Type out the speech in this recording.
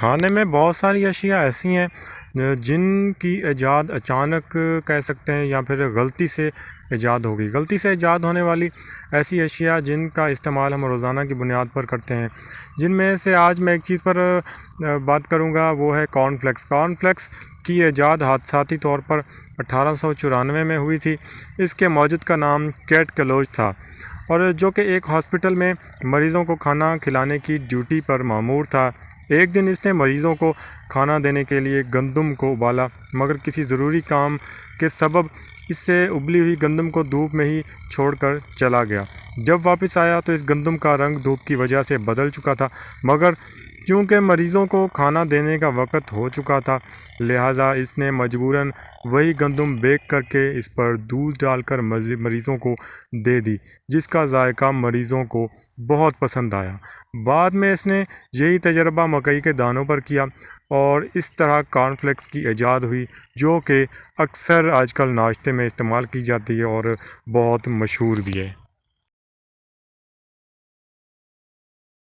کھانے میں بہت ساری اشیاء ایسی ہیں جن کی ایجاد اچانک کہہ سکتے ہیں یا پھر غلطی سے ایجاد ہوگی. غلطی سے ایجاد ہونے والی ایسی اشیاء جن کا استعمال ہم روزانہ کی بنیاد پر کرتے ہیں، جن میں سے آج میں ایک چیز پر بات کروں گا، وہ ہے کارن فلیکس. کارن فلیکس کی ایجاد حادثاتی طور پر 1894 میں ہوئی تھی. اس کے موجد کا نام کیٹ کیلوج تھا، اور جو کہ ایک ہاسپٹل میں مریضوں کو کھانا کھلانے کی ڈیوٹی پر مامور تھا. ایک دن اس نے مریضوں کو کھانا دینے کے لیے گندم کو ابالا، مگر کسی ضروری کام کے سبب اس سے ابلی ہوئی گندم کو دھوپ میں ہی چھوڑ کر چلا گیا. جب واپس آیا تو اس گندم کا رنگ دھوپ کی وجہ سے بدل چکا تھا، مگر چونکہ مریضوں کو کھانا دینے کا وقت ہو چکا تھا، لہٰذا اس نے مجبوراً وہی گندم بیک کر کے اس پر دودھ ڈال کر مریضوں کو دے دی، جس کا ذائقہ مریضوں کو بہت پسند آیا. بعد میں اس نے یہی تجربہ مکئی کے دانوں پر کیا، اور اس طرح کارن فلیکس کی ایجاد ہوئی، جو کہ اکثر آج کل ناشتے میں استعمال کی جاتی ہے اور بہت مشہور بھی ہے.